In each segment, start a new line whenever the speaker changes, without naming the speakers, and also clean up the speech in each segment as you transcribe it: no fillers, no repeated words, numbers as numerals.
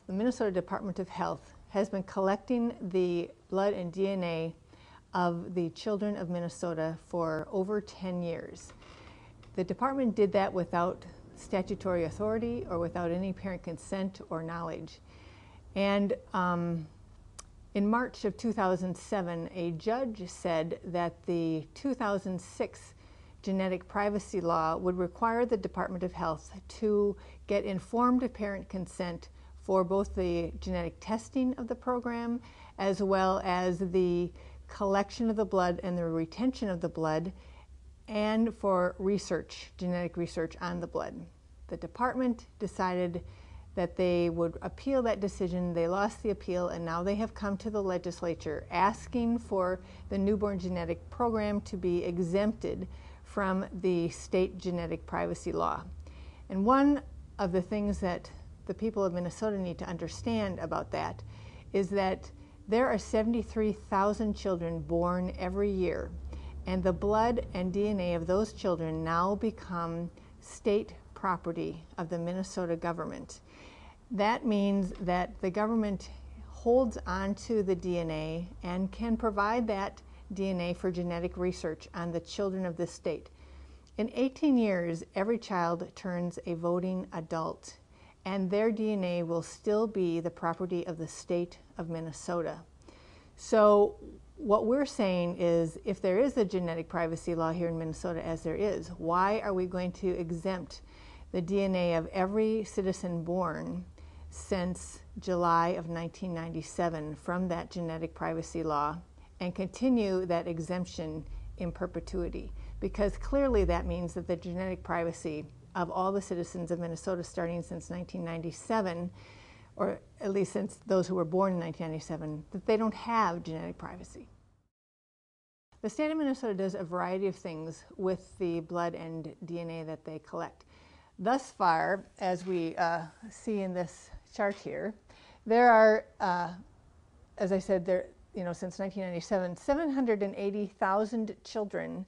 the Minnesota Department of Health has been collecting the blood and DNA of the children of Minnesota for over 10 years. The department did that without statutory authority or without any parent consent or knowledge. And in March of 2007, a judge said that the 2006 genetic privacy law would require the Department of Health to get informed parent consent for both the genetic testing of the program as well as the collection of the blood and the retention of the blood, and for research, genetic research on the blood. The department decided that they would appeal that decision. They lost the appeal, and now they have come to the legislature asking for the newborn genetic program to be exempted from the state genetic privacy law. And one of the things that the people of Minnesota need to understand about that is that there are 73,000 children born every year, and the blood and DNA of those children now become state property of the Minnesota government. That means that the government holds onto the DNA and can provide that DNA for genetic research on the children of this state. In 18 years, every child turns a voting adult, and their DNA will still be the property of the state of Minnesota. So what we're saying is, if there is a genetic privacy law here in Minnesota, as there is, why are we going to exempt the DNA of every citizen born since July of 1997 from that genetic privacy law and continue that exemption in perpetuity? Because clearly that means that the genetic privacy of all the citizens of Minnesota starting since 1997, or at least since those who were born in 1997, that they don't have genetic privacy. The state of Minnesota does a variety of things with the blood and DNA that they collect. Thus far, as we see in this chart here, there are, as I said, since 1997, 780,000 children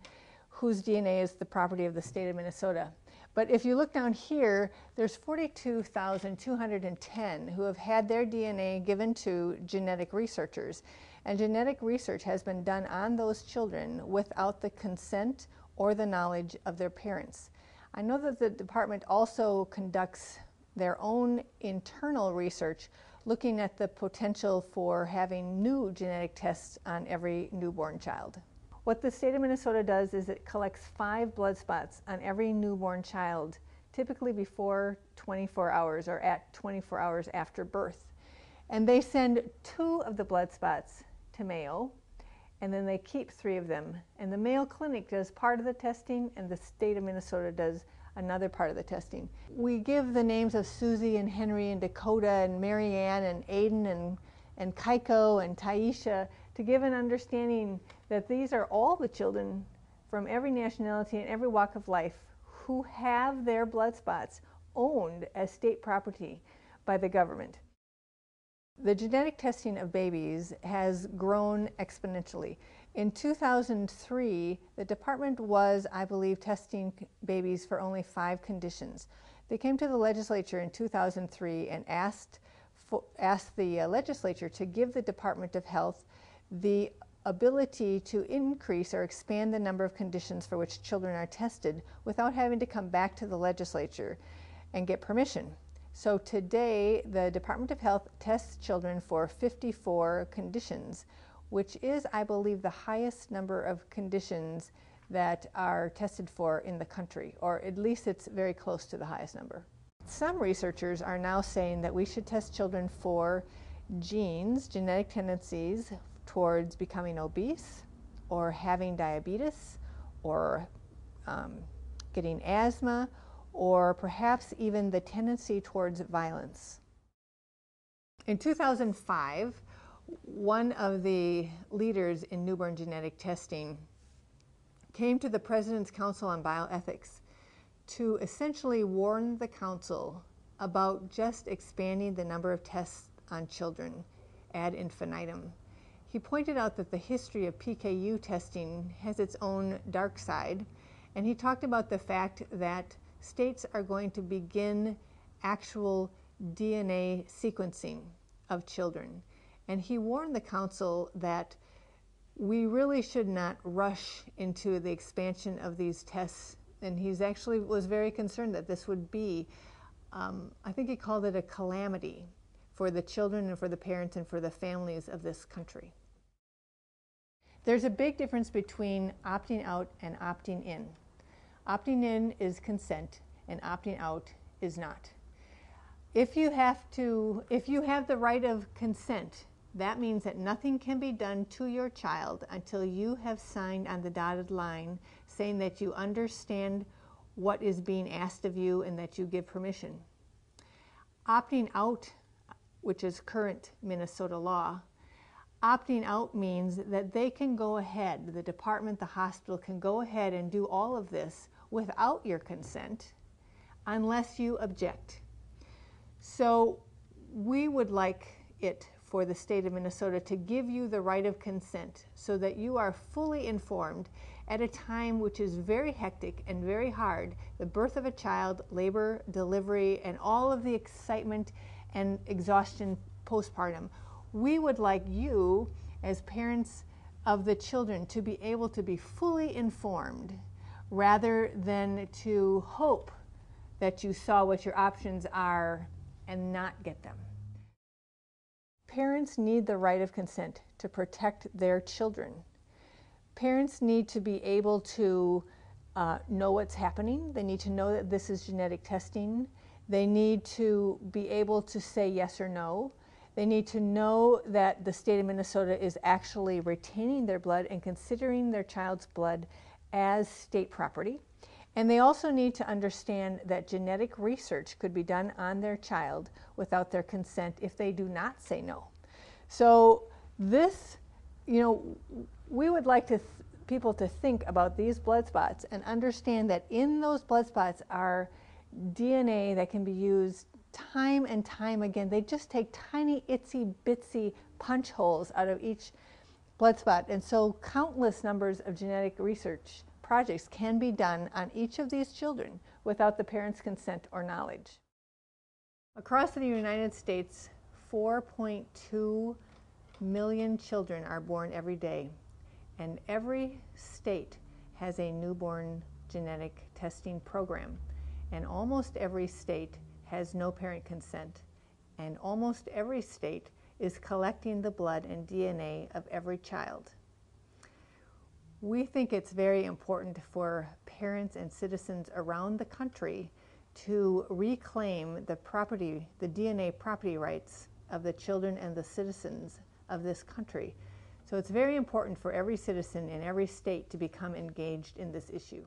whose DNA is the property of the state of Minnesota. But if you look down here, there's 42,210 who have had their DNA given to genetic researchers. And genetic research has been done on those children without the consent or the knowledge of their parents. I know that the department also conducts their own internal research looking at the potential for having new genetic tests on every newborn child. What the state of Minnesota does is it collects 5 blood spots on every newborn child, typically before 24 hours or at 24 hours after birth. And they send 2 of the blood spots to Mayo, and then they keep 3 of them. And the Mayo Clinic does part of the testing, and the state of Minnesota does another part of the testing. We give the names of Susie and Henry and Dakota and Marianne and Aiden and Kaiko and Taisha to give an understanding that these are all the children from every nationality and every walk of life who have their blood spots owned as state property by the government. The genetic testing of babies has grown exponentially. In 2003, the department was, I believe, testing babies for only 5 conditions. They came to the legislature in 2003 and asked the legislature to give the Department of Health the ability to increase or expand the number of conditions for which children are tested without having to come back to the legislature and get permission. So today, the Department of Health tests children for 54 conditions, which is, I believe, the highest number of conditions that are tested for in the country, or at least it's very close to the highest number. Some researchers are now saying that we should test children for genes, genetic tendencies towards becoming obese, or having diabetes, or getting asthma, or perhaps even the tendency towards violence. In 2005, one of the leaders in newborn genetic testing came to the President's Council on Bioethics to essentially warn the council about just expanding the number of tests on children ad infinitum. He pointed out that the history of PKU testing has its own dark side, and he talked about the fact that states are going to begin actual DNA sequencing of children. And he warned the council that we really should not rush into the expansion of these tests. And he's actually was very concerned that this would be, I think he called it a calamity for the children and for the parents and for the families of this country. There's a big difference between opting out and opting in. Opting in is consent and opting out is not. If you have the right of consent, that means that nothing can be done to your child until you have signed on the dotted line saying that you understand what is being asked of you and that you give permission. Opting out, which is current Minnesota law, opting out means that they can go ahead, the department, the hospital can go ahead and do all of this without your consent unless you object. So we would like it for the state of Minnesota to give you the right of consent so that you are fully informed at a time which is very hectic and very hard, the birth of a child, labor, delivery, and all of the excitement and exhaustion postpartum. We would like you, as parents of the children, to be able to be fully informed rather than to hope that you saw what your options are and not get them. Parents need the right of consent to protect their children. Parents need to be able to know what's happening. They need to know that this is genetic testing. They need to be able to say yes or no. They need to know that the state of Minnesota is actually retaining their blood and considering their child's blood as state property. And they also need to understand that genetic research could be done on their child without their consent if they do not say no. So this, we would like people to think about these blood spots and understand that in those blood spots are DNA that can be used time and time again. They just take tiny itsy bitsy punch holes out of each blood spot. And so countless numbers of genetic research projects can be done on each of these children without the parents' consent or knowledge. Across the United States, 4.2 million children are born every day, and every state has a newborn genetic testing program, and almost every state has no parent consent, and almost every state is collecting the blood and DNA of every child. We think it's very important for parents and citizens around the country to reclaim the DNA property rights of the children and the citizens of this country. So it's very important for every citizen in every state to become engaged in this issue.